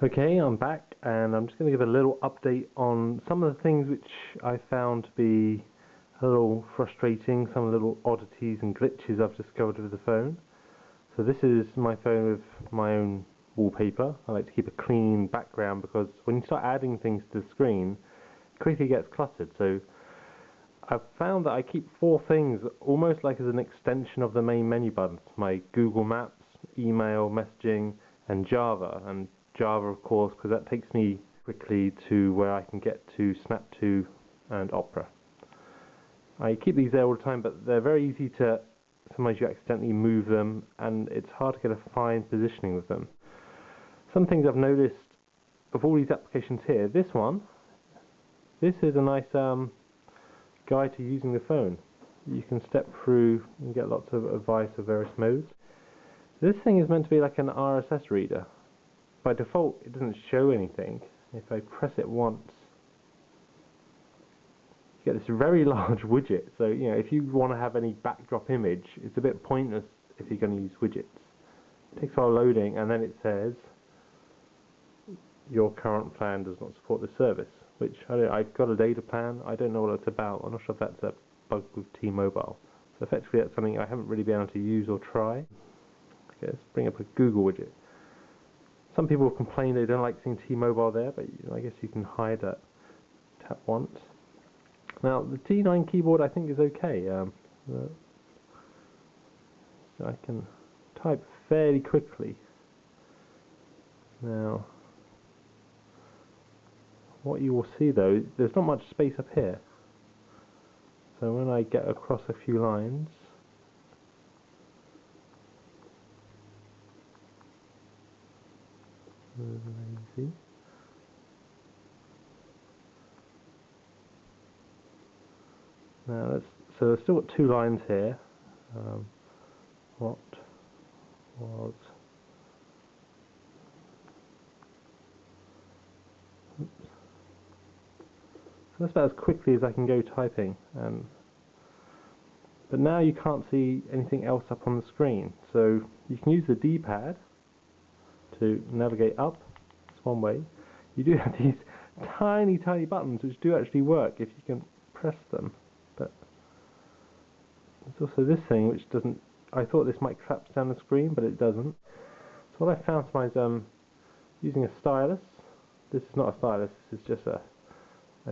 Okay, I'm back and I'm just going to give a little update on some of the things which I found to be a little frustrating, some little oddities and glitches I've discovered with the phone. So this is my phone with my own wallpaper. I like to keep a clean background because when you start adding things to the screen, it quickly gets cluttered. So I've found that I keep 4 things almost like as an extension of the main menu buttons. My Google Maps, email, messaging and Java. And Java, of course, because that takes me quickly to where I can get to Snap 2 and Opera. I keep these there all the time, but they're very easy to, sometimes you accidentally move them and it's hard to get a fine positioning with them. Some things I've noticed of all these applications here, this is a nice guide to using the phone. You can step through and get lots of advice of various modes. This thing is meant to be like an RSS reader. By default, it doesn't show anything. If I press it once, you get this very large widget. So, you know, if you want to have any backdrop image, it's a bit pointless if you're going to use widgets. It takes a while loading, and then it says, your current plan does not support this service. Which, I've got a data plan, I don't know what it's about. I'm not sure if that's a bug with T-Mobile. So effectively that's something I haven't really been able to use or try. Okay, let's bring up a Google widget. Some people complain they don't like seeing T-Mobile there, but I guess you can hide that. Tap once. Now the T9 keyboard I think is okay. So I can type fairly quickly. Now, what you will see though, there's not much space up here. So when I get across a few lines, lazy. Now so there's still got 2 lines here. What was? Oops. So that's about as quickly as I can go typing. But now you can't see anything else up on the screen. So you can use the D-pad to navigate up. That's one way. You do have these tiny buttons which do actually work if you can press them. But there's also this thing which doesn't. I thought this might collapse down the screen, but it doesn't. So what I found is using a stylus. This is not a stylus. This is just a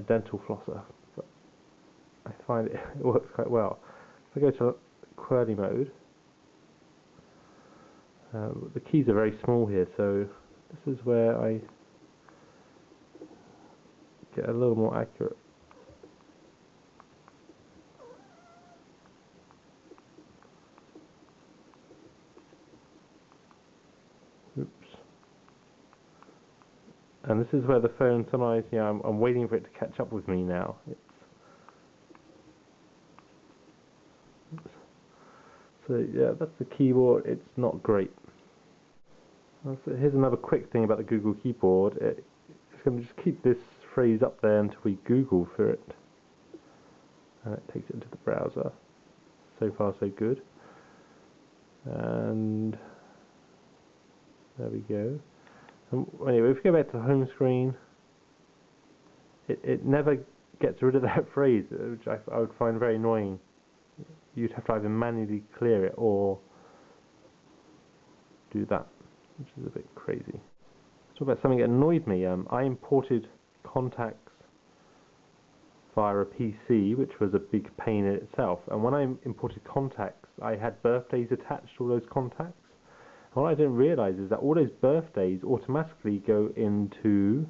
dental flosser. But I find it works quite well. If I go to QWERTY mode, the keys are very small here, so this is where I get a little more accurate. Oops. And this is where the phone sometimes, you know, I'm waiting for it to catch up with me now. So yeah, that's the keyboard. It's not great. So here's another quick thing about the Google keyboard. It's going to just keep this phrase up there until we Google for it. And it takes it into the browser. So far so good. And there we go. And anyway, if we go back to the home screen, it never gets rid of that phrase, which I would find very annoying. You'd have to either manually clear it or do that, which is a bit crazy. Let's talk about something that annoyed me. I imported contacts via a PC, which was a big pain in itself. And when I imported contacts, I had birthdays attached to all those contacts. And what I didn't realize is that all those birthdays automatically go into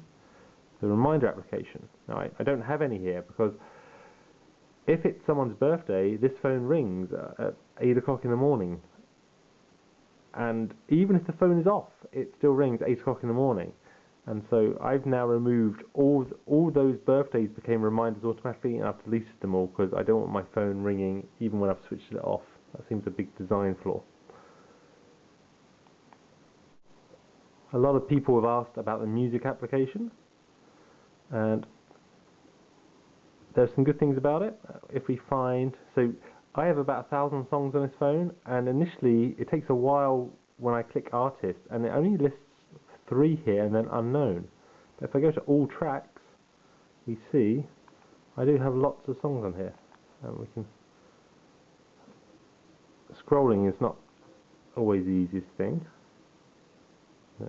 the reminder application. Now, I don't have any here because if it's someone's birthday, this phone rings at 8 o'clock in the morning. And even if the phone is off, it still rings at 8 o'clock in the morning. And so I've now removed all those birthdays became reminders automatically, and I've deleted them all because I don't want my phone ringing even when I've switched it off. That seems a big design flaw. A lot of people have asked about the music application, and there's some good things about it. If we find, so I have about 1,000 songs on this phone, and initially it takes a while when I click artist, and it only lists 3 here and then unknown. But if I go to all tracks, we see I do have lots of songs on here, and we can. Scrolling is not always the easiest thing. No.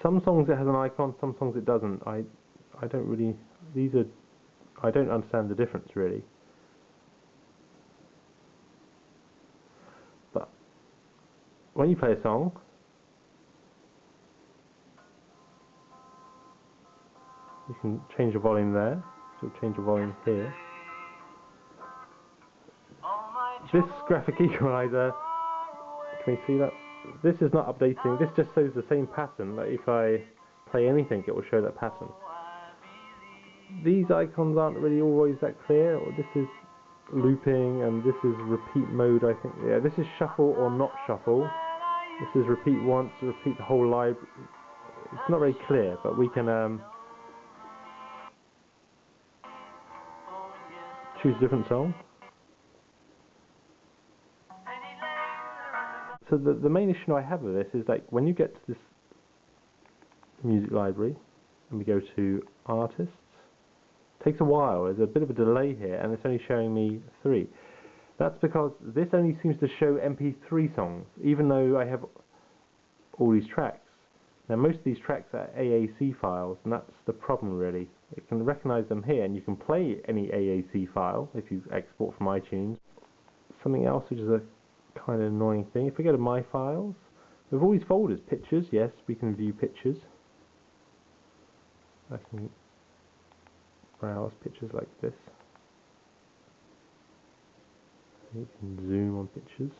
Some songs it has an icon, some songs it doesn't. I don't really. I don't understand the difference really. But when you play a song, you can change the volume there. So change the volume here. This graphic equalizer, can we see that? This is not updating, this just shows the same pattern. Like if I play anything, it will show that pattern. These icons aren't really always that clear. This is looping and this is repeat mode, I think. Yeah, this is shuffle or not shuffle. This is repeat once, repeat the whole library. It's not very clear, but we can choose a different song. So the main issue I have with this is like when you get to this music library and we go to artists, it takes a while. There's a bit of a delay here and it's only showing me 3. That's because this only seems to show MP3 songs, even though I have all these tracks. Now most of these tracks are AAC files, and that's the problem really. It can recognize them here, and you can play any AAC file if you export from iTunes. Something else which is a kind of annoying thing, if we go to My Files, we have all these folders. Pictures, yes, we can view pictures. I can browse pictures like this. You can zoom on pictures.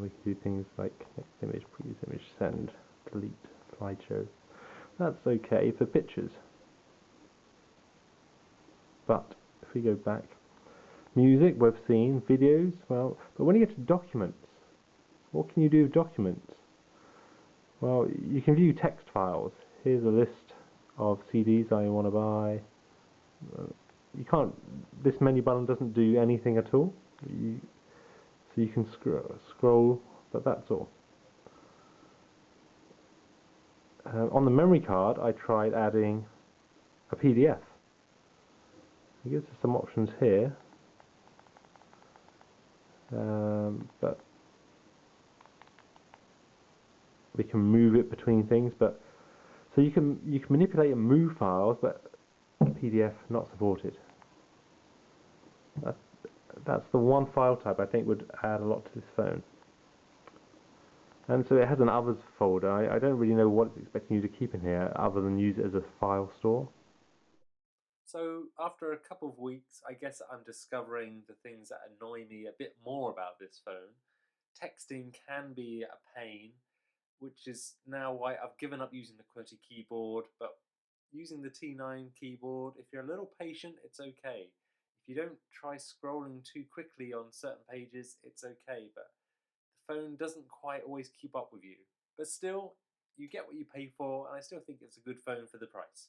We can do things like next image, previous image, send, delete, slideshow. That's okay for pictures. But if we go back, music we've seen, videos, well, but when you get to documents, what can you do with documents? Well, you can view text files. Here's a list of CDs I want to buy. You can't, this menu button doesn't do anything at all. So you can scroll, but that's all. On the memory card, I tried adding a PDF. It gives us some options here, but we can move it between things. But so you can manipulate and move files, but PDF not supported. That's the one file type I think would add a lot to this phone. And so it has an others folder. I don't really know what it's expecting you to keep in here other than use it as a file store. So after a couple of weeks, I guess I'm discovering the things that annoy me a bit more about this phone. Texting can be a pain, which is now why I've given up using the QWERTY keyboard, but using the T9 keyboard, if you're a little patient, it's okay. If you don't try scrolling too quickly on certain pages, it's okay, but the phone doesn't quite always keep up with you. But still, you get what you pay for, and I still think it's a good phone for the price.